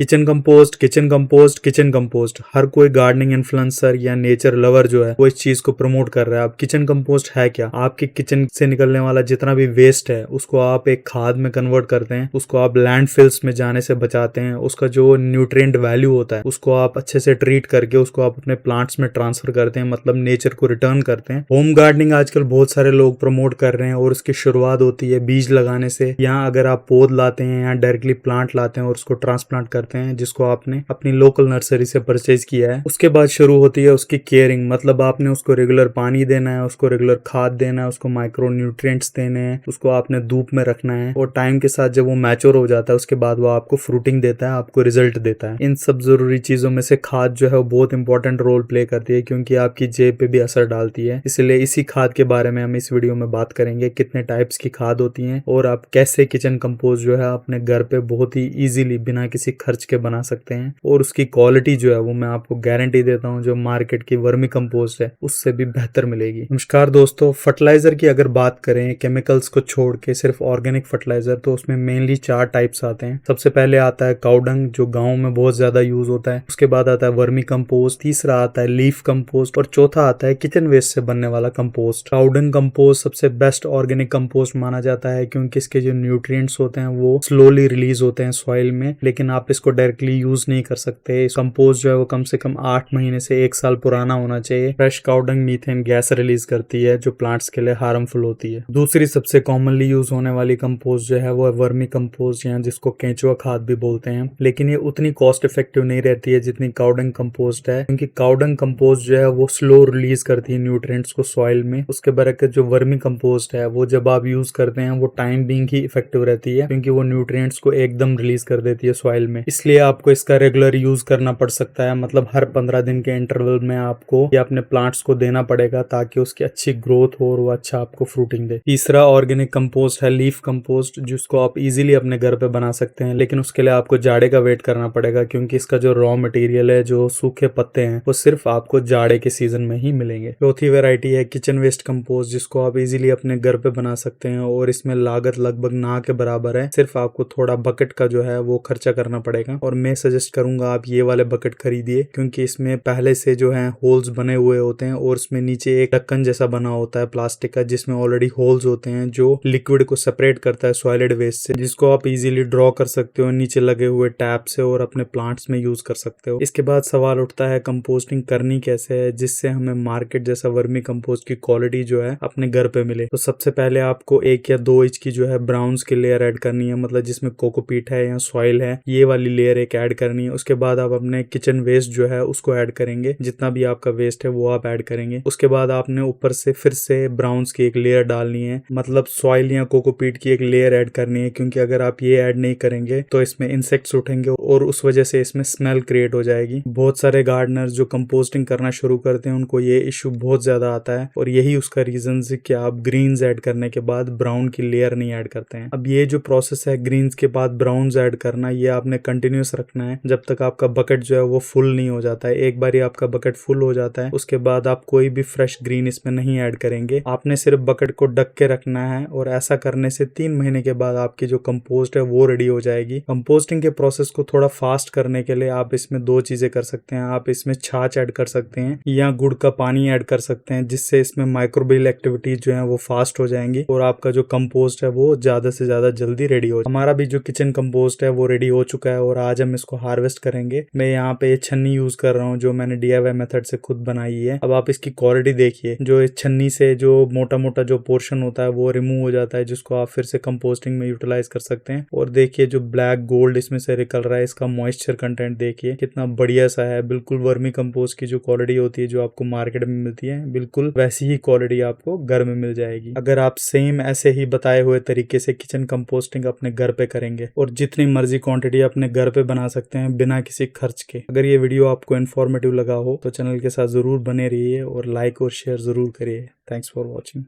Kitchen compost, kitchen compost, kitchen compost, हर कोई gardening influencer या नेचर लवर जो है वो इस चीज को प्रमोट कर रहा है। अब किचन कंपोस्ट है क्या? आपके किचन से निकलने वाला जितना भी वेस्ट है उसको आप एक खाद में कन्वर्ट करते हैं, उसको आप लैंडफिल्स में जाने से बचाते हैं, उसका जो न्यूट्रिएंट वैल्यू होता है उसको आप अच्छे से ट्रीट करके उसको आप अपने प्लांट्स में ट्रांसफर करते हैं, मतलब नेचर को रिटर्न करते हैं। होम गार्डनिंग आजकल बहुत सारे लोग प्रमोट कर रहे हैं और उसकी शुरुआत होती है बीज लगाने से। यहाँ अगर आप पौध लाते हैं या डायरेक्टली प्लांट लाते हैं और उसको ट्रांसप्लांट करते हैं जिसको आपने अपनी लोकल नर्सरी से परचेज किया है, उसके बाद शुरू होती है उसकी केयरिंग, मतलब आपने उसको रेगुलर पानी देना है, उसको रेगुलर खाद देना है, उसको माइक्रो न्यूट्रिएंट्स देने हैं, उसको आपने धूप में रखना है और टाइम के साथ जब वो मैच्योर हो जाता है उसके बाद वो आपको फ्रूटिंग देता है, आपको रिजल्ट देता है। इन सब जरूरी चीजों में से खाद जो है वो बहुत इंपॉर्टेंट रोल प्ले करती है क्योंकि आपकी जेब पे भी असर डालती है। इसलिए इसी खाद के बारे में हम इस वीडियो में बात करेंगे, कितने टाइप्स की खाद होती हैं और आप कैसे किचन कंपोस्ट जो है अपने घर पे बहुत ही इजीली बिना किसी खर्च के बना सकते हैं और उसकी क्वालिटी जो है वो मैं आपको गारंटी देता हूं जो मार्केट की वर्मी कंपोस्ट है उससे भी बेहतर मिलेगी। नमस्कार दोस्तों, फर्टिलाइजर की अगर बात करें केमिकल्स को छोड़ के सिर्फ ऑर्गेनिक फर्टिलाइजर, तो उसमें मेनली 4 टाइप्स आते हैं। सबसे पहले आता है काउडंग जो गाँव में बहुत ज्यादा यूज होता है, उसके बाद आता है वर्मी कंपोस्ट, तीसरा आता है लीफ कंपोस्ट और चौथा आता है किचन वेस्ट से बनने वाला कंपोस्ट। काउडंग कंपोस्ट सबसे बेस्ट ऑर्गेनिक कंपोस्ट माना जाता है क्योंकि इसके जो न्यूट्रिएंट्स होते हैं वो स्लोली रिलीज होते हैं सॉइल में, लेकिन आप इसको डायरेक्टली यूज नहीं कर सकते। कंपोस्ट जो है वो कम से कम 8 महीने से 1 साल पुराना होना चाहिए। Fresh cow dung methane gas release करती है जो प्लांट्स के लिए हार्मफुल होती है। दूसरी सबसे कॉमनली यूज होने वाली कंपोस्ट जो है वो है वर्मी कंपोस्ट या जिसको केंचुआ खाद भी बोलते हैं, लेकिन ये उतनी कॉस्ट इफेक्टिव नहीं रहती है जितनी काउडंग कंपोस्ट है क्योंकि काउडंग कंपोस्ट जो है वो स्लो रिलीज करती है न्यूट्रिएंट्स को सॉइल में। उसके बरकत जो वर्मी कंपोस्ट है वो जब आप यूज करते हैं वो टाइम बीइंग ही इफेक्टिव रहती है क्योंकि वो न्यूट्रिएंट्स को एकदम रिलीज कर देती है सॉइल में। इसलिए आपको इसका रेगुलर यूज करना पड़ सकता है, मतलब हर 15 दिन के इंटरवल में आपको ये अपने प्लांट्स को देना पड़ेगा ताकि उसकी अच्छी ग्रोथ हो और वो अच्छा आपको फ्रूटिंग दे। तीसरा ऑर्गेनिक कंपोस्ट है लीफ कंपोस्ट, जिसको आप इजीली अपने घर पे बना सकते हैं, लेकिन उसके लिए आपको जाड़े का वेट करना पड़ेगा क्योंकि इसका जो रॉ मटेरियल है, जो सूखे पत्ते हैं, वो सिर्फ आपको जाड़े के सीजन में ही मिलेंगे। चौथी वेराइटी है किचन वेस्ट कंपोस्ट, जिसको आप इजीली अपने घर पे बना सकते हैं और इसमें लागत लगभग ना के बराबर है, सिर्फ आपको थोड़ा बकेट का जो है वो खर्चा करना पड़ेगा। और मैं सजेस्ट करूंगा आप ये वाले बकेट खरीदिए क्योंकि इसमें पहले से जो है होल्स बने हुए होते हैं और इसमें नीचे एक ढक्कन जैसा बना होता है प्लास्टिक का जिसमें ऑलरेडी होल्स होते हैं जो लिक्विड को सेपरेट करता है सॉलिड वेस्ट से, जिसको आप इजीली ड्रॉ कर सकते हो नीचे लगे हुए टैप से और अपने प्लांट्स में यूज कर सकते हो। इसके बाद सवाल उठता है कंपोस्टिंग करनी कैसे है जिससे हमें मार्केट जैसा वर्मी कंपोस्ट की क्वालिटी जो है अपने घर पे मिले। तो सबसे पहले आपको 1 या 2 इंच की जो है ब्राउन्स की लेयर ऐड करनी है, मतलब जिसमें कोकोपीट है या सॉइल है, ये वाली लेयर एक ऐड करनी है। उसके बाद आप अपने किचन वेस्ट जो है उसको ऐड करेंगे, जितना भी आपका वेस्ट है वो आप ऐड करेंगे। उसके बाद आपने ऊपर से फिर से ब्राउन्स की एक लेयर डालनी है, मतलब सॉइल या कोकोपीट की एक लेयर ऐड करनी है क्योंकि अगर आप ये ऐड नहीं करेंगे तो इसमें इंसेक्ट्स उठेंगे और उस वजह से इसमें स्मेल क्रिएट हो जाएगी। बहुत सारे गार्डनर्स जो कंपोस्टिंग करना शुरू करते हैं उनको ये इश्यू बहुत ज्यादा आता है और यही उसका रीजन है कि आप ग्रीन्स ऐड करने के बाद ब्राउन की लेयर नहीं ऐड करते हैं। अब ये जो प्रोसेस है ग्रीन्स के बाद ब्राउन्स ऐड करना, ये आपने कंटिन्यूस रखना है जब तक आपका बकेट जो है वो फुल नहीं हो जाता है। एक बार आपका बकेट फुल हो जाता है उसके बाद आप कोई भी फ्रेश ग्रीन इसमें नहीं ऐड करेंगे, आपने सिर्फ बकेट को ढक के रखना है और ऐसा करने से 3 महीने के बाद आपकी जो कंपोस्ट है वो रेडी हो जाएगी। कंपोस्टिंग के प्रोसेस को थोड़ा फास्ट करने के लिए आप इसमें 2 चीजें कर सकते हैं, आप इसमें छाछ ऐड कर सकते हैं या गुड़ का पानी ऐड कर सकते हैं जिससे इसमें माइक्रोबियल एक्टिविटीज जो है वो फास्ट हो जाएंगी और आपका जो कंपोस्ट है वो ज्यादा से ज्यादा जल्दी रेडी हो। हमारा भी जो किचन कंपोस्ट है वो रेडी हो चुका है और आज हम इसको हार्वेस्ट करेंगे। मैं यहाँ पे ये छन्नी यूज कर रहा हूँ जो मैंने DIY मेथड से खुद बनाई है। अब आप इसकी क्वालिटी देखिए, जो इस छन्नी से जो मोटा मोटा जो पोर्शन होता है वो रिमूव हो जाता है जिसको आप फिर से कंपोस्टिंग में यूटिलाइज कर सकते हैं। और देखिए जो ब्लैक गोल्ड इसमें से निकल रहा है, इसका मॉइस्चर कंटेंट देखिए कितना बढ़िया सा है। बिल्कुल वर्मी कंपोस्ट की जो क्वालिटी होती है जो आपको मार्केट में मिलती है, बिल्कुल वैसी ही क्वालिटी आपको घर में मिल जाएगी अगर आप सेम ऐसे ही बताए हुए तरीके से किचन कंपोस्टिंग अपने घर पे करेंगे और जितनी मर्जी क्वांटिटी अपने घर पे बना सकते हैं बिना किसी खर्च के। अगर ये वीडियो आपको इन्फॉर्मेटिव लगा हो तो चैनल के साथ जरूर बने रहिए और लाइक और शेयर जरूर करिए। Thanks for watching.